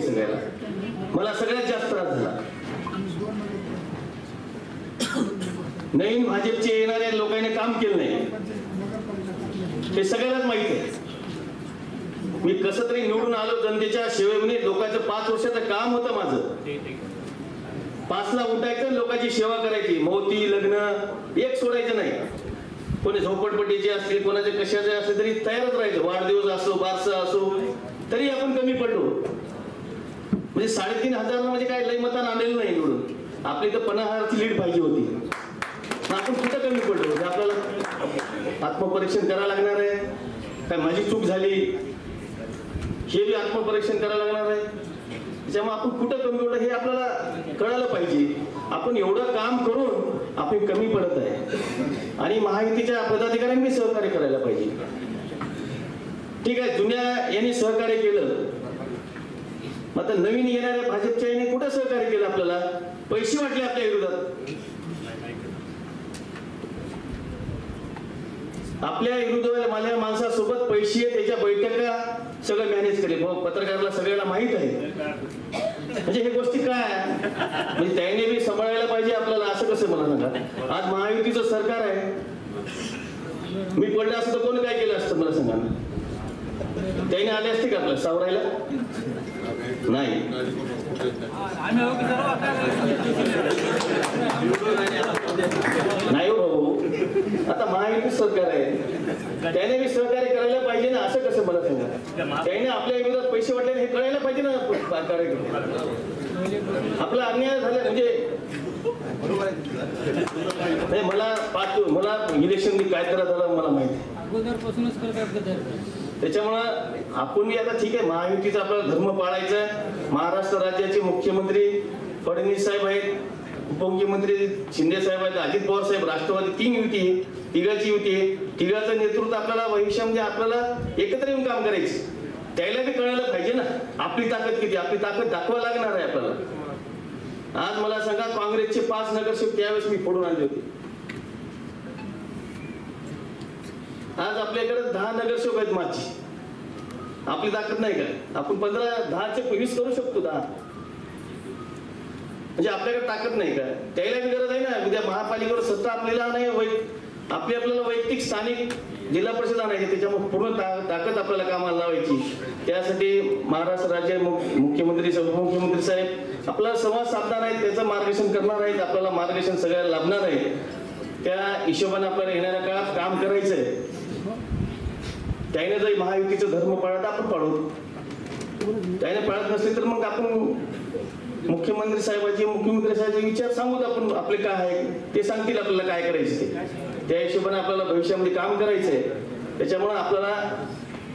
सगळ्याला, मला सगळ्यात जास्त त्रास झाला। नवीन भाजपचे येणाऱ्या लोकांनी काम केलं नाही हे सगळ्यालाच माहित आहे। मी कसं तरी निवडून आलो जनतेच्या सेवेने, लोकांचं 5 वर्षाचं काम होतं माझं। 5ला उठायचं, लोकांची सेवा करायची, मोती लग्न एक सोडायचं नाही। कोणी झोपडपट्टीचे असतील, कोणाचे कशाचे असले तरी तयारच राहायचं, वाढदिवस असो बारसा असो तरी आपण कमी पडलो। म्हणजे 3,500 म्हणजे काय लय मतान आलेलं नाही निवडून, आपली तर 50,000ची लीड पाहिजे होती, आपण कुठं कमी पडलो? म्हणजे आपल्याला आत्मपरीक्षण करावं लागणार आहे, काय माझी चूक झाली हे बी आत्मपरीक्षण करावं लागणार आहे। त्याच्यामुळे आपण कुठं कमी पडलं हे आपल्याला कळायला पाहिजे। आपण एवढं काम करून आपण कमी पडत आहे आणि महायुतीच्या पदाधिकाऱ्यांनी सहकार्य करायला पाहिजे। ठीक आहे, जुन्या यांनी सहकार्य केलं, आता नवीन येणाऱ्या भाजपच्या यांनी कुठं सहकार्य केलं? आपल्याला पैसे वाटले आपल्या विरोधात, आपल्या विरुद्ध माणसासोबत पैसे, त्याच्या बैठका सगळं मॅनेज करेल। पत्रकाराला सगळ्याला माहित आहे, म्हणजे हे गोष्टी काय म्हणजे त्याने बी सांभाळायला पाहिजे आपल्याला। असं कसं मला सांगा, आज महायुतीचं सरकार आहे, मी पडलं असतं तर कोणी काय केलं असतं मला सांगा? त्याने आले असते का आपल्याला सावरायला? नाही। नाही हो भाऊ, आता महायुती सरकार आहे, त्याने बी सहकार्य करायला पाहिजे ना। असं कसं मला सांगा, त्याने आपल्या विरोधात पैसे वाटले हे कळायला पाहिजे ना। आपला अन्याय झाला म्हणजे मला इलेक्शन काय त्रास झाला मला माहिती। त्याच्यामुळं आपण आता ठीक आहे, महायुतीचा आपल्याला धर्म पाळायचा आहे। महाराष्ट्र राज्याचे मुख्यमंत्री फडणवीस साहेब आहेत, उपमुख्यमंत्री शिंदे साहेब आहेत, अजित पवार साहेब, राष्ट्रवादी 3 युती आहे, तिघाची युती आहे। तिघाचं नेतृत्व आपल्याला भविष्यामध्ये आपल्याला एकत्र येऊन काम करायचं, त्याला बी कळायला पाहिजे ना आपली ताकद किती, आपली ताकद दाखवा लागणार आहे आपल्याला। आज मला सांगा, काँग्रेसचे 5 नगरसेवक त्यावेळेस मी फोडून आणले होते, आज आपल्याकडे 10 नगरसेवक आहेत माझी, आपली ताकद नाही का? आपण 10चे 20 करू शकतो, 10 म्हणजे आपल्याकडे ताकद नाही का? त्याला बी गरज आहे ना, उद्या महापालिकेवर सत्ता आपल्याला नाही, आपल्याला वैयक्तिक स्थानिक जिल्हा परिषद आणायची, त्याच्यामुळे पूर्ण ताकद आपल्याला कामाला लावायची। त्यासाठी महाराष्ट्र राज्य मुख्यमंत्री उपमुख्यमंत्री साहेब आपला संवाद साधणार आहेत, त्याचं मार्गदर्शन करणार आहेत, आपल्याला मार्गदर्शन सगळ्याला लाभणार आहे। त्या हिशोबाने आपल्याला येणाऱ्या काळात काम करायचंय। त्याने जर महायुतीचं धर्म पाळत आपण पाळू, त्याने पाळत नसले तर मग आपण मुख्यमंत्री साहेबांचे विचार सांगू, आपण आपले काय आहे ते सांगतील आपल्याला काय करायचं ते, त्या हिशोबाने आपल्याला भविष्यामध्ये काम करायचंय। त्याच्यामुळे आपल्याला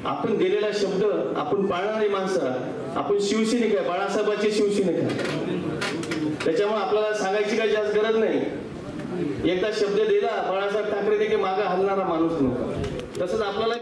आपण दिलेला शब्द आपण पाळणारी माणसं, आपण शिवसैनिक आहे, बाळासाहेबांचे शिवसैनिक आहे। त्याच्यामुळे आपल्याला सांगायची काही जास्त गरज नाही, एकदा शब्द दिला बाळासाहेब ठाकरे ते मागे हलणारा माणूस नव्हता, तसंच आपल्याला